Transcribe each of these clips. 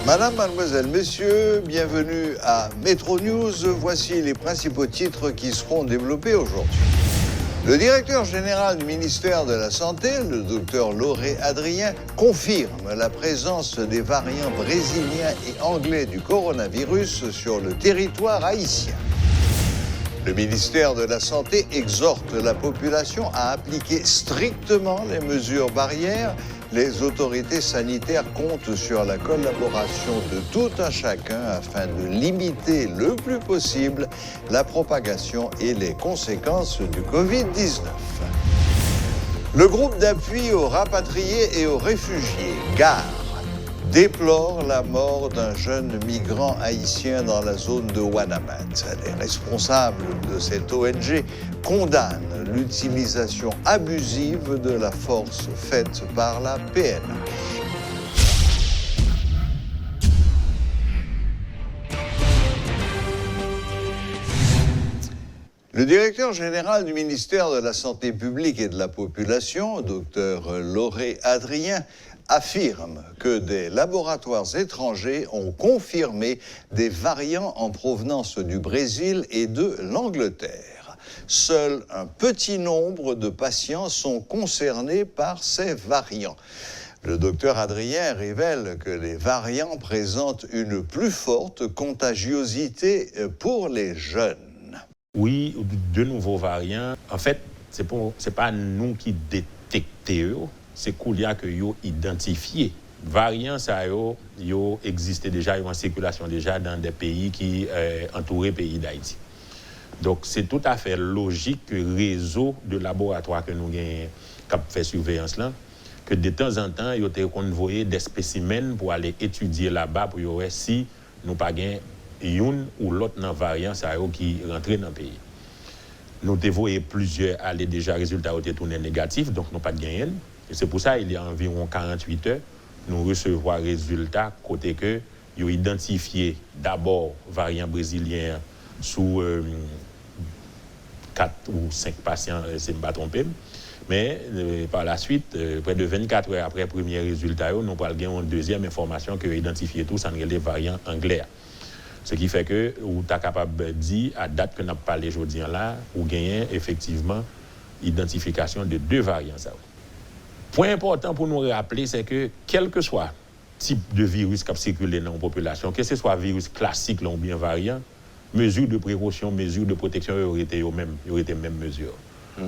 Madame, mademoiselle, messieurs, bienvenue à Metro News. Voici les principaux titres qui seront développés aujourd'hui. Le directeur général du ministère de la Santé, le docteur Lauré Adrien, confirme la présence des variants brésiliens et anglais du coronavirus sur le territoire haïtien. Le ministère de la Santé exhorte la population à appliquer strictement les mesures barrières. Les autorités sanitaires comptent sur la collaboration de tout un chacun afin de limiter le plus possible la propagation et les conséquences du Covid-19. Le groupe d'appui aux rapatriés et aux réfugiés, GARE, déplore la mort d'un jeune migrant haïtien dans la zone de Ouanamat. Les responsables de cette ONG condamnent l'utilisation abusive de la force faite par la PNH. Le directeur général du ministère de la Santé publique et de la Population, Dr Lauré Adrien, affirme que des laboratoires étrangers ont confirmé des variants en provenance du Brésil et de l'Angleterre. Seul un petit nombre de patients sont concernés par ces variants. Le docteur Adrien révèle que les variants présentent une plus forte contagiosité pour les jeunes. Oui, de nouveaux variants. En fait, c'est pas nous qui détectons. C'est qu'il y a que yo identifié. Variants, ça yo existait déjà, yo en circulation déjà dans des pays qui entourent le pays d'Haïti. Donc, c'est tout à fait logique que le réseau de laboratoires que nous avons qui fait surveillance là, que de temps en temps, yo te convoyé des spécimens pour aller étudier là-bas pour voir si nous pas gain une ou l'autre variant ça qui rentre dans le pays. Nous te voyé plusieurs aller déjà résultats ont été tournés négatifs, donc nous pas de gain. Et c'est pour ça qu'il y a environ 48 heures, nous recevons résultats côté que ils ont identifié d'abord variant brésilien sous 4 ou 5 patients, c'est ne pas tromper. Mais par la suite, près de 24 heures après le premier résultat, nous avons une deuxième information que identifié tous en les variants anglais. Ce qui fait que vous êtes capable de dire, à date que nous avons parlé aujourd'hui là, vous gagnez effectivement identification de 2 variants. Point important pour nous rappeler, c'est que quel que soit le type de virus qui a circulé dans la population, que ce soit virus classique ou bien variant, mesures de précaution, mesures de protection auraient été les mêmes mesures.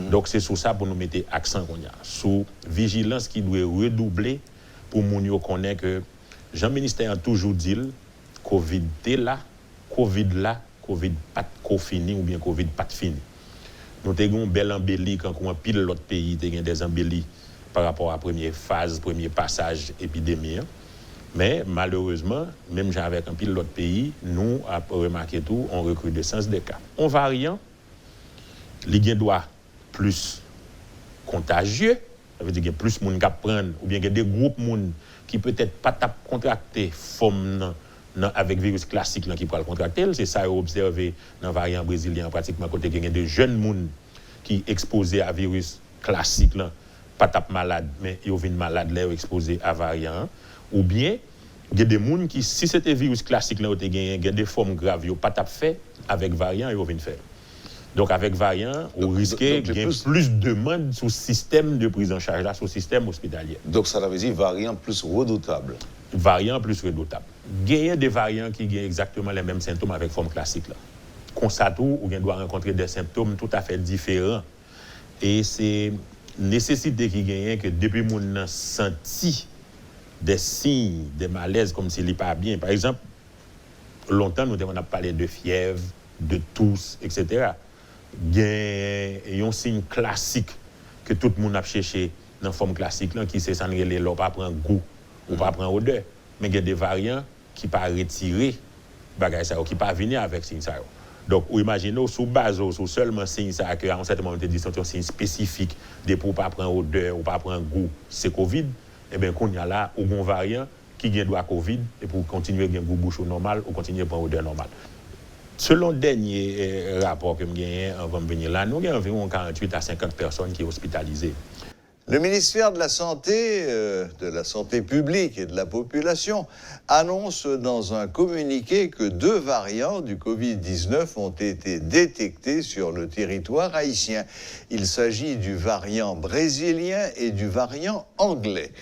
Donc c'est sur ça pour nous mettre accent qu'on a, sur vigilance qui doit redoubler pour nous connaître que Jean-Ministère a toujours dit Covid est là, Covid pas de fini ou bien Covid pas de fini. Nous avons une belle embellie quand on pile l'autre pays, nous avons des embellies par rapport à la première phase, premier passage épidémie. Mais malheureusement, même avec un pile l'autre pays, nous avons remarqué tout, on recrudescence des cas. On variant, il doit plus contagieux, ça veut dire qu'il y a plus de monde qui prendre, ou bien qu'il y a des groupes de monde qui peut-être pas contracté forme avec virus classique qui peut le contracter. C'est ça observé dans le variant brésilien, pratiquement côté qu'il y a des jeunes gens qui exposés à virus classique là, pas tape malade, mais ils viennent malade là exposés à variant. Ou bien il y a des gens qui, si c'était virus classique là, il y a des formes graves, ils pas tape fait avec variant, ils viennent faire. Donc avec variant, on risque plus de demandes sur le système de prise en charge là, sur le système hospitalier. Donc ça veut dire variant plus redoutable. Variant plus redoutable. Il y a des variants qui ont exactement les mêmes symptômes avec forme classique là. Constate où on doit rencontrer des symptômes tout à fait différents. Et c'est nécessité qui gagne que depuis mon senti des signes de malaise comme s'il n'est pas bien. Par exemple, longtemps nous avons parlé de fièvre, de toux, etc. Il y a un signe classique que tout le monde a cherché dans la forme classique là, qui c'est ça ne l'on pas prendre goût ou pas prendre odeur. Mais il y a des variants qui pas retirer bagay ça qui pas venir avec signe ça. Donc ou imaginez sous base sous seulement signe ça que à un certain moment de distance un signe spécifique de pour pas prendre odeur ou pas prendre goût, c'est Covid. Et bien qu'on y a là ou bon variant qui gagne droit Covid et pour continuer gagne goût bouche normal ou continuer prendre odeur normale. Selon le dernier rapport que j'ai gagné avant de venir là, nous avons environ 48 à 50 personnes qui sont hospitalisées. Le ministère de la Santé publique et de la Population annonce dans un communiqué que 2 variants du Covid-19 ont été détectés sur le territoire haïtien. Il s'agit du variant brésilien et du variant anglais.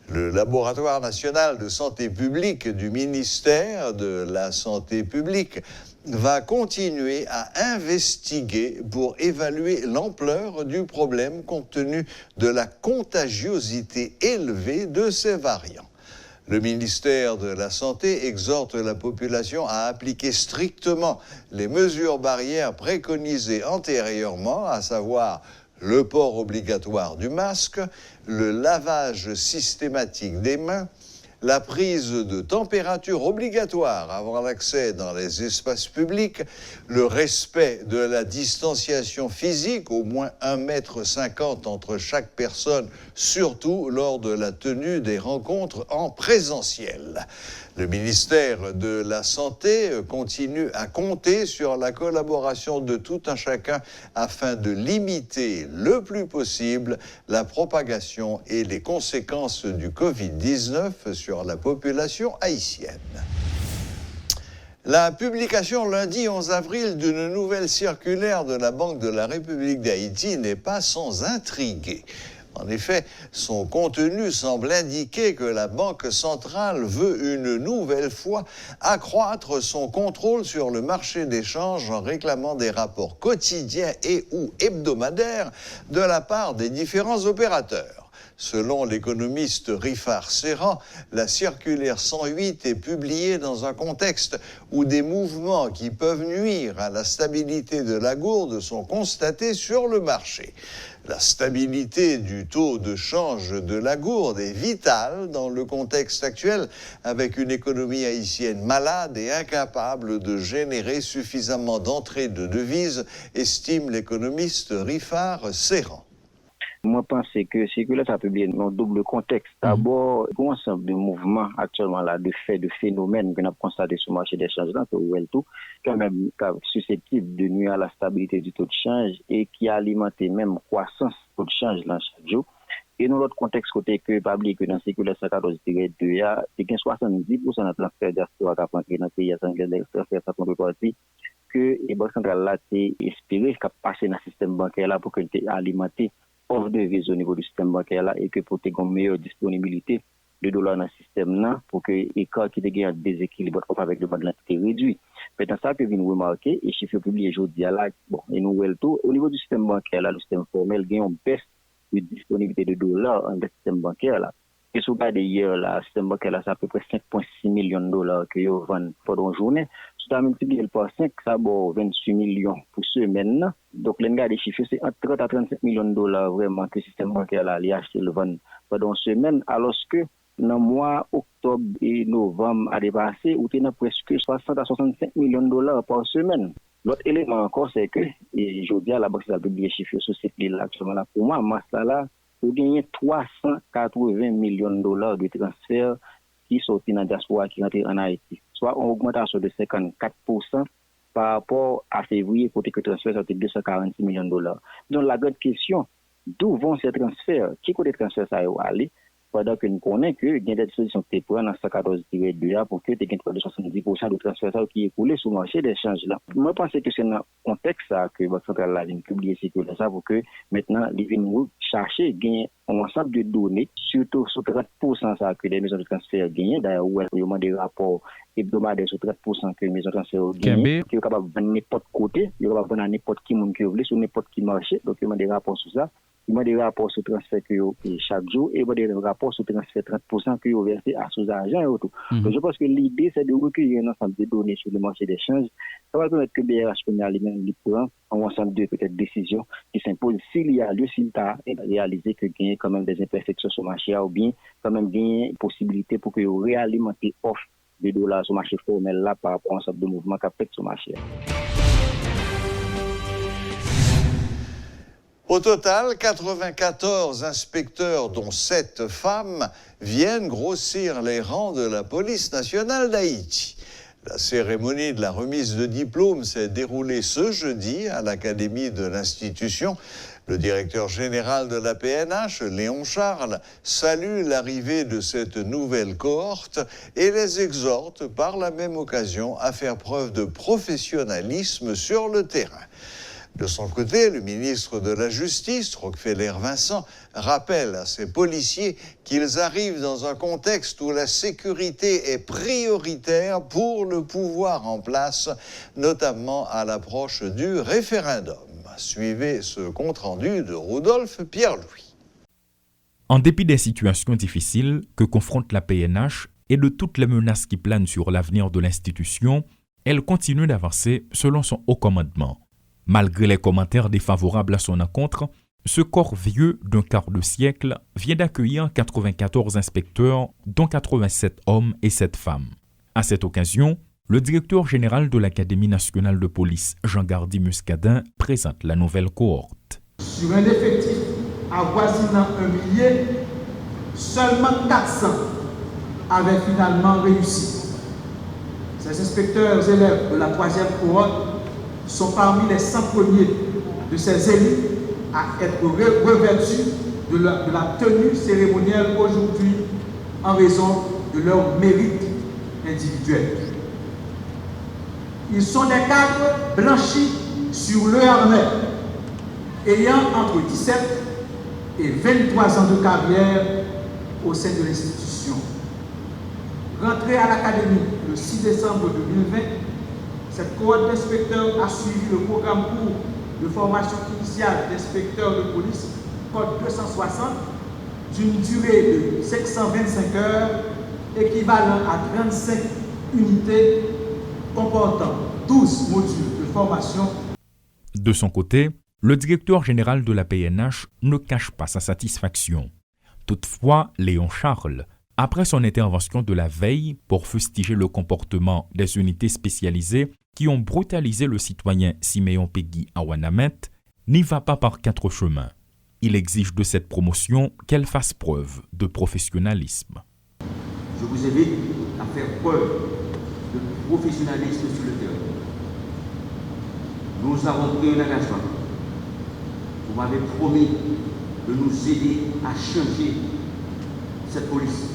Le laboratoire national de santé publique du ministère de la Santé publique va continuer à investiguer pour évaluer l'ampleur du problème compte tenu de la contagiosité élevée de ces variants. Le ministère de la Santé exhorte la population à appliquer strictement les mesures barrières préconisées antérieurement, à savoir le port obligatoire du masque, le lavage systématique des mains, la prise de température obligatoire avant l'accès dans les espaces publics, le respect de la distanciation physique, au moins 1,50 m entre chaque personne, surtout lors de la tenue des rencontres en présentiel. Le ministère de la Santé continue à compter sur la collaboration de tout un chacun afin de limiter le plus possible la propagation et les conséquences du Covid-19 sur la population haïtienne. La publication lundi 11 avril d'une nouvelle circulaire de la Banque de la République d'Haïti n'est pas sans intriguer. En effet, son contenu semble indiquer que la Banque centrale veut une nouvelle fois accroître son contrôle sur le marché des changes en réclamant des rapports quotidiens et ou hebdomadaires de la part des différents opérateurs. Selon l'économiste Rifar Serran, la circulaire 108 est publiée dans un contexte où des mouvements qui peuvent nuire à la stabilité de la gourde sont constatés sur le marché. La stabilité du taux de change de la gourde est vitale dans le contexte actuel, avec une économie haïtienne malade et incapable de générer suffisamment d'entrées de devises, estime l'économiste Rifar Serran. Moi, je pense que c'est que là, ça a publié dans un double contexte. D'abord, il y a un ensemble de mouvements actuellement là, de faits, de phénomènes qu'on a constatés sur le marché des changes, là, quand même susceptibles de nuire à la stabilité du taux de change et qui a alimenté même croissance du taux de change là, chaque jour. Et dans l'autre contexte, côté que, pas oublier que dans la circulaire 114-2, il y a 70% de transfert diaspora qui a pris dans le pays, des transferts que les banques centrales là, espéré qu'à passer dans le système bancaire là pour que alimenter offre de devise au niveau du système bancaire là et que pour ter une meilleure disponibilité de dollars dans le système là pour que l'écart qui est un déséquilibre avec le banque est réduit. Maintenant ça que vient remarquer et chiffre publié aujourd'hui là bon et nous tout au niveau du système bancaire là le système formel gagne une baisse de disponibilité de dollars dans le système bancaire là. Et si vous regardez hier là, le système bancaire là, c'est à peu près 5,6 millions de dollars que vous vendez pendant une journée. Si vous multipliez par 5, ça vaut 28 millions pour semaine. Donc, les gars des chiffres, c'est entre 30 à 35 millions de dollars vraiment que le système bancaire là, a acheté le vend pendant une semaine, alors que dans le mois octobre et novembre à dépassé, où il y a presque 60 à 65 millions de dollars par semaine. L'autre élément encore, c'est que, et je dis à la banque, ça a publié les chiffres sur cette là actuellement là, pour moi, masse là, vous gagnez 380 millions de dollars de transferts qui sont dans la diaspora qui rentrent en Haïti, soit une augmentation de 54% par rapport à février, côté que le transfert c'était 246 millions de dollars. Donc la grande question, d'où vont ces transferts? Qui côté transfert ça va aller? Pendant que nous connaissons que il y a des dispositions qui sont prises dans 114-2 pour que tu aies 70% de transferts qui est coulé sur le marché des changes là. Moi, je pense que c'est dans le contexte ça que votre centrale vient publier ça pour que maintenant, les vignes chercher gagner un ensemble de données, surtout sur 30% ça que les maisons de transfert gagnent. D'ailleurs, il y a des rapports hebdomadaires sur 30% que les maisons de transfert gagnent, qui sont capables de vendre n'importe côté, ils sont capables de vendre n'importe qui monde qui veut, sur n'importe qui marché. Donc, il y a des rapports sur ça. Il y a des rapports sur transfert que chaque jour et il y a des rapports sur transfert 30% que vous versez à sous agents et autres. Donc, je pense que l'idée, c'est de recueillir un ensemble de données sur le marché des changes. Ça va permettre que BRH prend un ensemble de peut-être décisions qui s'imposent s'il y a lieu, s'il a réalisé que il y a quand même des imperfections sur le marché ou bien quand même il y a une possibilité pour que vous réalimentez offre de dollars sur le marché formel là par rapport à un ensemble de mouvements qui affectent sur le marché. Au total, 94 inspecteurs, dont 7 femmes, viennent grossir les rangs de la police nationale d'Haïti. La cérémonie de la remise de diplôme s'est déroulée ce jeudi à l'Académie de l'institution. Le directeur général de la PNH, Léon Charles, salue l'arrivée de cette nouvelle cohorte et les exhorte par la même occasion à faire preuve de professionnalisme sur le terrain. De son côté, le ministre de la Justice, Rockefeller Vincent, rappelle à ses policiers qu'ils arrivent dans un contexte où la sécurité est prioritaire pour le pouvoir en place, notamment à l'approche du référendum. Suivez ce compte-rendu de Rodolphe Pierre-Louis. En dépit des situations difficiles que confronte la PNH et de toutes les menaces qui planent sur l'avenir de l'institution, elle continue d'avancer selon son haut commandement. Malgré les commentaires défavorables à son encontre, ce corps vieux d'un quart de siècle vient d'accueillir 94 inspecteurs, dont 87 hommes et 7 femmes. À cette occasion, le directeur général de l'Académie nationale de police, Jean-Gardy Muscadin, présente la nouvelle cohorte. Sur un effectif avoisinant 1 millier, seulement 400 avaient finalement réussi. Ces inspecteurs élèves de la 3e cohorte sont parmi les 100 premiers de ces élus à être revêtus de la tenue cérémonielle aujourd'hui en raison de leur mérite individuel. Ils sont des cadres blanchis sur le harnais, ayant entre 17 et 23 ans de carrière au sein de l'institution. Rentrés à l'académie le 6 décembre 2020, cette cohorte d'inspecteurs a suivi le programme court de formation initiale d'inspecteurs de police, code 260, d'une durée de 525 heures, équivalent à 35 unités, comportant 12 modules de formation. De son côté, le directeur général de la PNH ne cache pas sa satisfaction. Toutefois, Léon Charles, après son intervention de la veille pour fustiger le comportement des unités spécialisées qui ont brutalisé le citoyen Siméon Peggy à Ouanamet, n'y va pas par 4 chemins. Il exige de cette promotion qu'elle fasse preuve de professionnalisme. Je vous invite à faire preuve de professionnalisme sur le terrain. Nous avons pris un engagement. Vous m'avez promis de nous aider à changer cette police,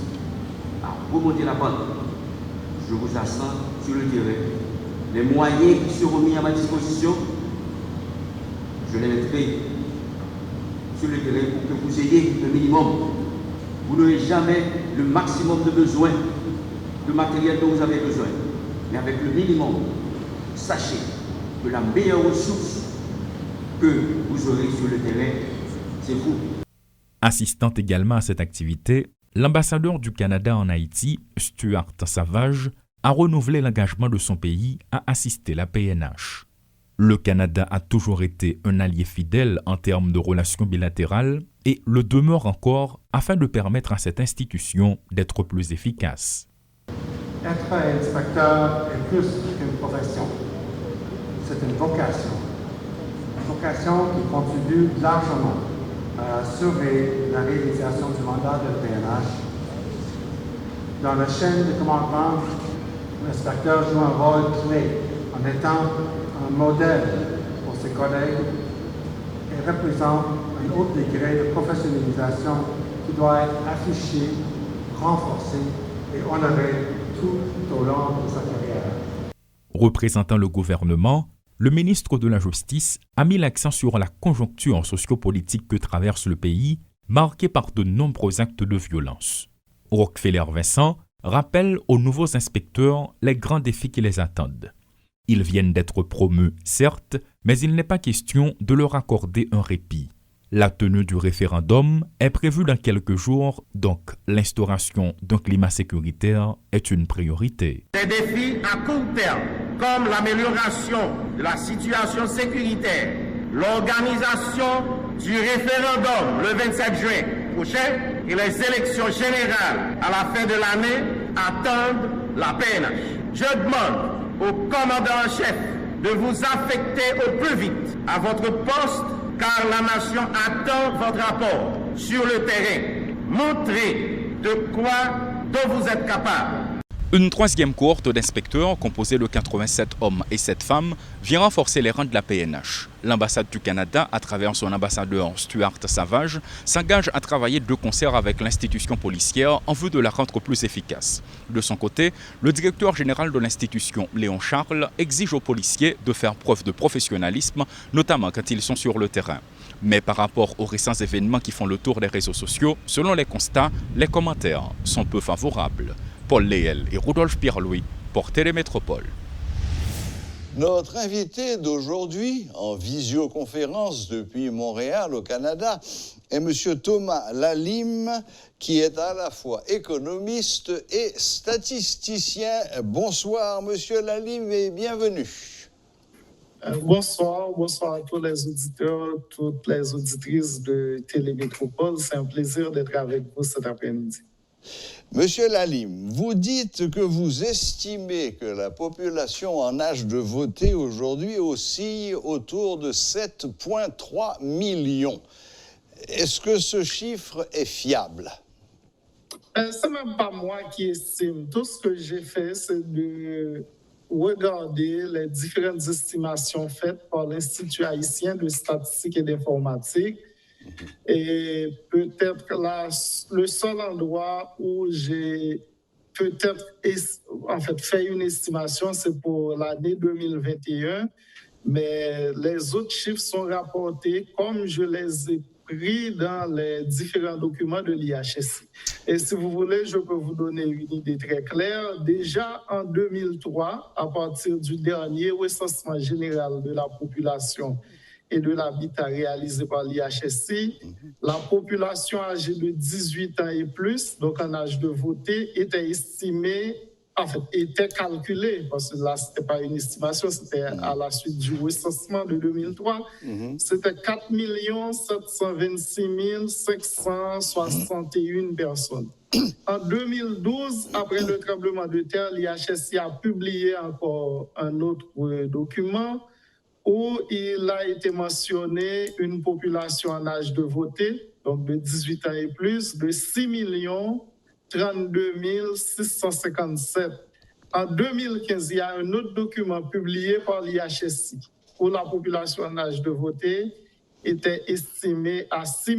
à remonter la pente. Je vous assure sur le terrain. Les moyens qui seront mis à ma disposition, je les mettrai sur le terrain pour que vous ayez le minimum. Vous n'aurez jamais le maximum de besoin, de matériel dont vous avez besoin. Mais avec le minimum, sachez que la meilleure ressource que vous aurez sur le terrain, c'est vous. Assistant également à cette activité, l'ambassadeur du Canada en Haïti, Stuart Savage, a renouvelé l'engagement de son pays à assister la PNH. Le Canada a toujours été un allié fidèle en termes de relations bilatérales et le demeure encore afin de permettre à cette institution d'être plus efficace. Être inspecteur est plus qu'une profession, c'est une vocation. Une vocation qui contribue largement à assurer la réalisation du mandat de PNH. Dans la chaîne de commandement, l'inspecteur joue un rôle clé en étant un modèle pour ses collègues et représente un haut degré de professionnalisation qui doit être affiché, renforcé et honoré tout au long de sa carrière. Représentant le gouvernement, le ministre de la Justice a mis l'accent sur la conjoncture sociopolitique que traverse le pays, marquée par de nombreux actes de violence. Rockefeller Vincent rappelle aux nouveaux inspecteurs les grands défis qui les attendent. Ils viennent d'être promus, certes, mais il n'est pas question de leur accorder un répit. La tenue du référendum est prévue dans quelques jours, donc l'instauration d'un climat sécuritaire est une priorité. Des défis à court terme, comme l'amélioration de la situation sécuritaire, l'organisation du référendum le 27 juin prochain et les élections générales à la fin de l'année, attendent la PNH. Je demande au commandant en chef de vous affecter au plus vite à votre poste, car la nation attend votre rapport sur le terrain. Montrez de quoi dont vous êtes capable. Une troisième cohorte d'inspecteurs, composée de 87 hommes et 7 femmes, vient renforcer les rangs de la PNH. L'ambassade du Canada, à travers son ambassadeur Stuart Savage, s'engage à travailler de concert avec l'institution policière en vue de la rendre plus efficace. De son côté, le directeur général de l'institution, Léon Charles, exige aux policiers de faire preuve de professionnalisme, notamment quand ils sont sur le terrain. Mais par rapport aux récents événements qui font le tour des réseaux sociaux, selon les constats, les commentaires sont peu favorables. Paul Léel et Rudolf Pierre-Louis pour Télémétropole. Notre invité d'aujourd'hui, en visioconférence depuis Montréal au Canada, est M. Thomas Lalime, qui est à la fois économiste et statisticien. Bonsoir, M. Lalime, et bienvenue. Bonsoir à tous les auditeurs, toutes les auditrices de Télémétropole. C'est un plaisir d'être avec vous cet après-midi. Monsieur Lalime, vous dites que vous estimez que la population en âge de voter aujourd'hui oscille autour de 7,3 millions. Est-ce que ce chiffre est fiable? C'est même pas moi qui estime. Tout ce que j'ai fait, c'est de regarder les différentes estimations faites par l'Institut haïtien de statistique et d'informatique. Et peut-être là, le seul endroit où j'ai peut-être fait une estimation, c'est pour l'année 2021. Mais les autres chiffres sont rapportés comme je les ai pris dans les différents documents de l'IHSI. Et si vous voulez, je peux vous donner une idée très claire. Déjà en 2003, à partir du dernier recensement général de la population et de l'habitat réalisé par l'IHSI, la population âgée de 18 ans et plus, donc en âge de voter, était estimée, était calculée, parce que là, ce n'était pas une estimation, c'était à la suite du recensement de 2003, c'était 4 726 561 personnes. En 2012, après le tremblement de terre, l'IHSI a publié encore un autre document où il a été mentionné une population en âge de voter, donc de 18 ans et plus, de 6 32 657. En 2015, il y a un autre document publié par l'IHSI où la population en âge de voter était estimée à 6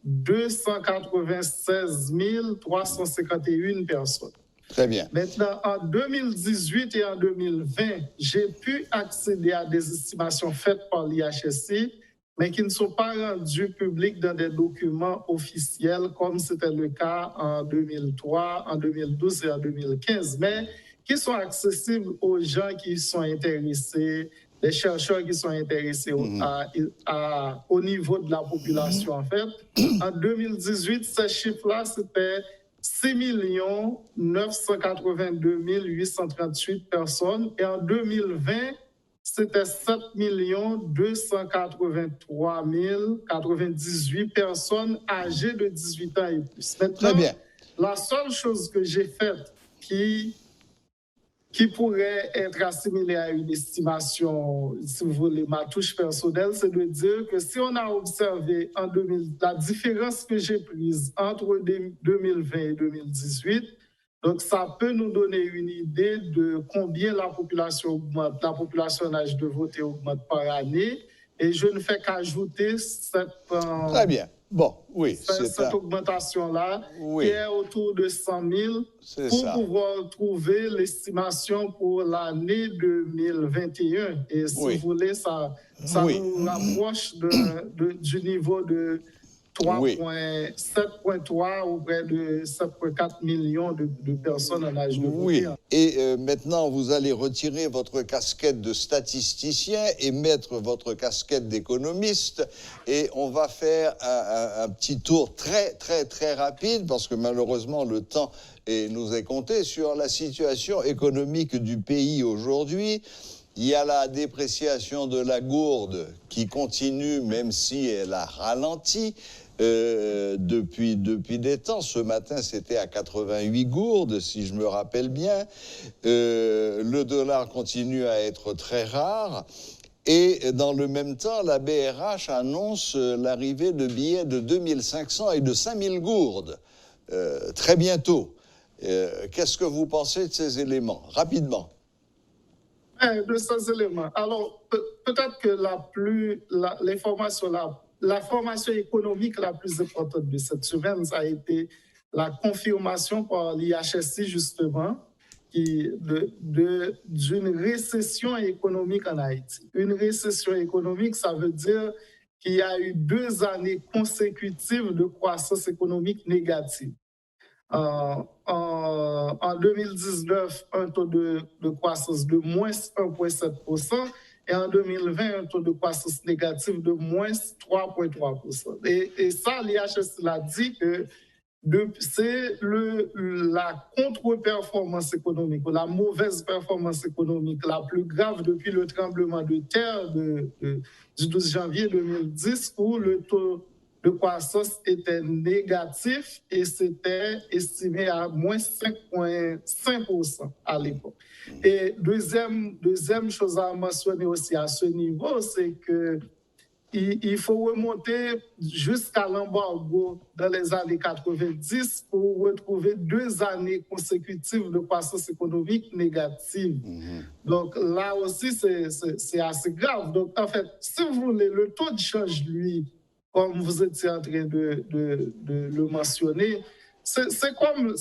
296 351 personnes. Très bien. Maintenant, en 2018 et en 2020, j'ai pu accéder à des estimations faites par l'IHSI, mais qui ne sont pas rendues publiques dans des documents officiels, comme c'était le cas en 2003, en 2012 et en 2015, mais qui sont accessibles aux gens qui sont intéressés, les chercheurs qui sont intéressés au niveau de la population, en fait. En 2018, ces chiffres-là, c'était 6 982 838 personnes. Et en 2020, c'était 7 283 098 personnes âgées de 18 ans et plus. Maintenant, très bien. La seule chose que j'ai faite qui pourrait être assimilée à une estimation, si vous voulez, ma touche personnelle, c'est de dire que si on a observé la différence que j'ai prise entre 2020 et 2018, donc ça peut nous donner une idée de combien la population augmente, la population en âge de voter augmente par année, et je ne fais qu'ajouter cette... Très bien. Bon, oui. Cette augmentation-là, qui est autour de 100 000, pour pouvoir trouver l'estimation pour l'année 2021. Et si vous voulez, ça nous rapproche du niveau de 7,3 ou près de 7,4 millions de personnes en âge de voter. Et maintenant, vous allez retirer votre casquette de statisticien et mettre votre casquette d'économiste. Et on va faire un petit tour très, très, très rapide, parce que malheureusement, le temps nous est compté, sur la situation économique du pays aujourd'hui. Il y a la dépréciation de la gourde qui continue, même si elle a ralenti. Depuis des temps. Ce matin, c'était à 88 gourdes, si je me rappelle bien. Le dollar continue à être très rare. Et dans le même temps, la BRH annonce l'arrivée de billets de 2500 et de 5000 gourdes très bientôt. Qu'est-ce que vous pensez de ces éléments? Rapidement. De ces éléments. Alors, peut-être que la formation économique la plus importante de cette semaine, ça a été la confirmation par l'IHSI, justement, d'une récession économique en Haïti. Une récession économique, ça veut dire qu'il y a eu 2 années consécutives de croissance économique négative. En 2019, un taux de croissance de moins 1,7%, et en 2020, un taux de croissance négative de moins 3,3%. Et ça, l'IHS l'a dit que c'est la contre-performance économique, ou la mauvaise performance économique la plus grave depuis le tremblement de terre du 12 janvier 2010, où le taux de croissance était négatif et c'était estimé à moins 5,5% à l'époque. Et deuxième chose à mentionner aussi à ce niveau, c'est que il faut remonter jusqu'à l'embargo dans les années 90 pour retrouver 2 années consécutives de croissance économique négative. Donc là aussi, c'est assez grave. Donc en fait, si vous voulez, le taux de change, lui, comme vous étiez en train de le mentionner, c'est comme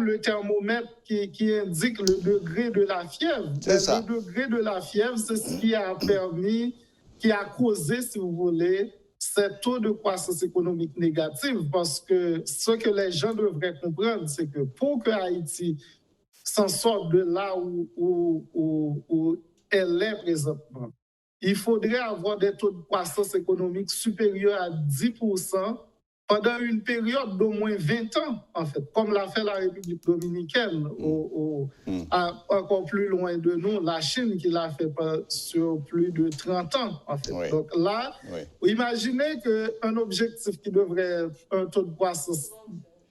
le thermomètre qui indique le degré de la fièvre. Le degré de la fièvre, c'est ce qui a permis, qui a causé, si vous voulez, ce taux de croissance économique négative. Parce que ce que les gens devraient comprendre, c'est que pour que Haïti s'en sorte de là où elle est présentement, il faudrait avoir des taux de croissance économique supérieurs à 10% pendant une période d'au moins 20 ans, en fait, comme l'a fait la République dominicaine, encore plus loin de nous, la Chine qui l'a fait sur plus de 30 ans, en fait. Oui. Donc là, imaginez qu'un objectif qui devrait être un taux de croissance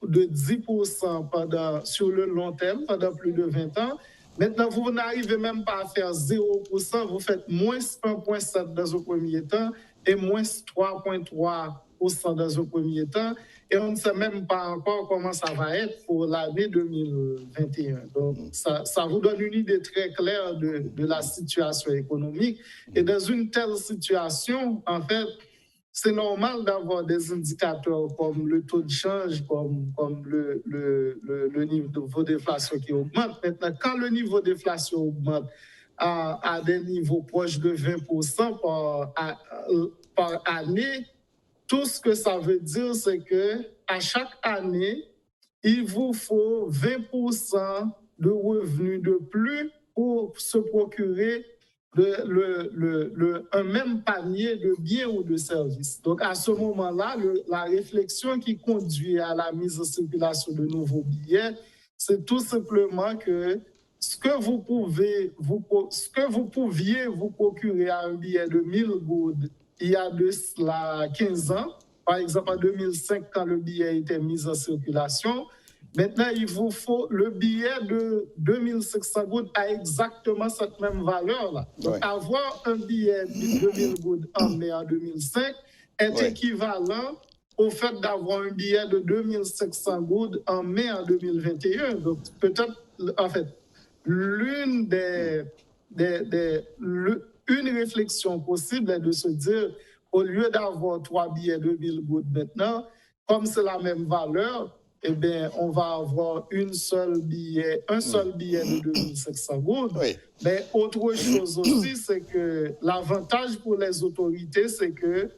de 10% sur le long terme, pendant plus de 20 ans, maintenant, vous n'arrivez même pas à faire 0%, vous faites moins 1,7% dans un premier temps et moins 3,3% dans un premier temps. Et on ne sait même pas encore comment ça va être pour l'année 2021. Donc, ça vous donne une idée très claire de la situation économique. Et dans une telle situation, en fait, c'est normal d'avoir des indicateurs comme le taux de change, comme le niveau d'inflation qui augmente. Maintenant, quand le niveau d'inflation augmente à des niveaux proches de 20% par année, tout ce que ça veut dire, c'est qu'à chaque année, il vous faut 20% de revenus de plus pour se procurer un même panier de biens ou de services. Donc, à ce moment-là, la réflexion qui conduit à la mise en circulation de nouveaux billets, c'est tout simplement que ce que vous pouviez vous procurer à un billet de 1000 goudes il y a de cela 15 ans, par exemple en 2005, quand le billet était mis en circulation, maintenant, il vous faut le billet de 2500 gouttes à exactement cette même valeur-là. Donc, avoir un billet de 2000 gouttes en mai en 2005 est équivalent au fait d'avoir un billet de 2500 gouttes en mai en 2021. Donc, peut-être, en fait, une réflexion possible est de se dire, au lieu d'avoir 3 billets de 1000 gouttes maintenant, comme c'est la même valeur, eh bien, on va avoir un seul billet de 2500 gouttes. Mais autre chose aussi, c'est que l'avantage pour les autorités, c'est que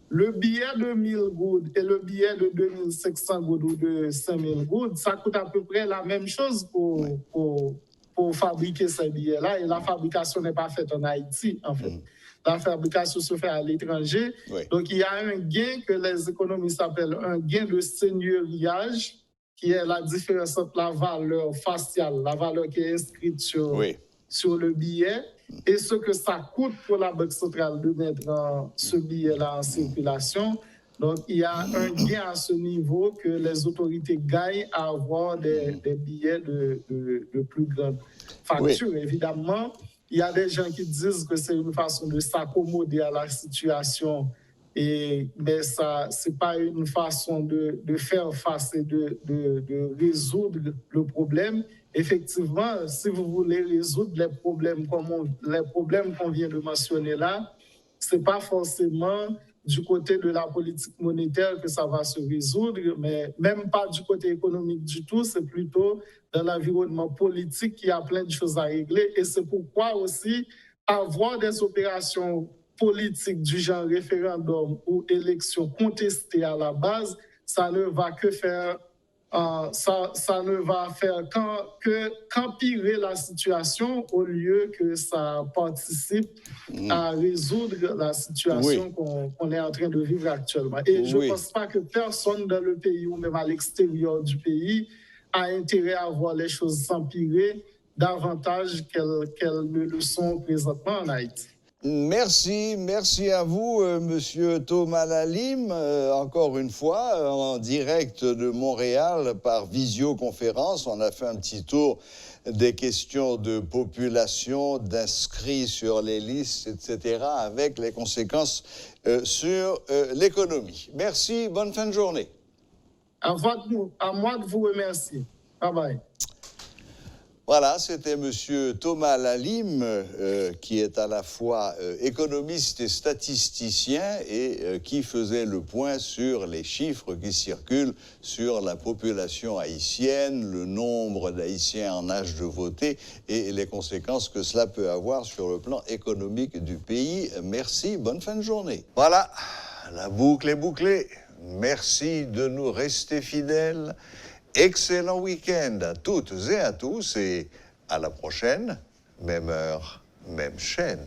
le billet de 1000 gouttes et le billet de 2500 gouttes ou de 5000 gouttes, ça coûte à peu près la même chose pour fabriquer ces billets-là. Et la fabrication n'est pas faite en Haïti, en fait. La fabrication se fait à l'étranger. Donc, il y a un gain que les économistes appellent un gain de seigneuriage, qui est la différence entre la valeur faciale, la valeur qui est inscrite sur le billet, et ce que ça coûte pour la Banque centrale de mettre ce billet-là en circulation. Donc, il y a un gain à ce niveau que les autorités gagnent à avoir des billets de plus grande facture. Évidemment, il y a des gens qui disent que c'est une façon de s'accommoder à la situation Mais ça, ce n'est pas une façon de faire face et de résoudre le problème. Effectivement, si vous voulez résoudre les problèmes qu'on vient de mentionner là, ce n'est pas forcément du côté de la politique monétaire que ça va se résoudre, mais même pas du côté économique du tout, c'est plutôt dans l'environnement politique qu'il y a plein de choses à régler. Et c'est pourquoi aussi avoir des opérations politiques du genre référendum ou élection contestée à la base, ça ne va que faire ça ne va faire qu'empirer la situation au lieu que ça participe à résoudre la situation qu'on est en train de vivre actuellement. Et je ne pense pas que personne dans le pays ou même à l'extérieur du pays a intérêt à voir les choses s'empirer davantage qu'elles ne le sont présentement en Haïti. Merci à vous, Monsieur Thomas Lalime, encore une fois, en direct de Montréal par visioconférence. On a fait un petit tour des questions de population, d'inscrits sur les listes, etc., avec les conséquences sur l'économie. Merci, bonne fin de journée. À moi de vous remercier. Bye bye. Voilà, c'était Monsieur Thomas Lalime, qui est à la fois économiste et statisticien et qui faisait le point sur les chiffres qui circulent sur la population haïtienne, le nombre d'Haïtiens en âge de voter et les conséquences que cela peut avoir sur le plan économique du pays. Merci, bonne fin de journée. Voilà, la boucle est bouclée. Merci de nous rester fidèles. Excellent week-end à toutes et à tous et à la prochaine, même heure, même chaîne.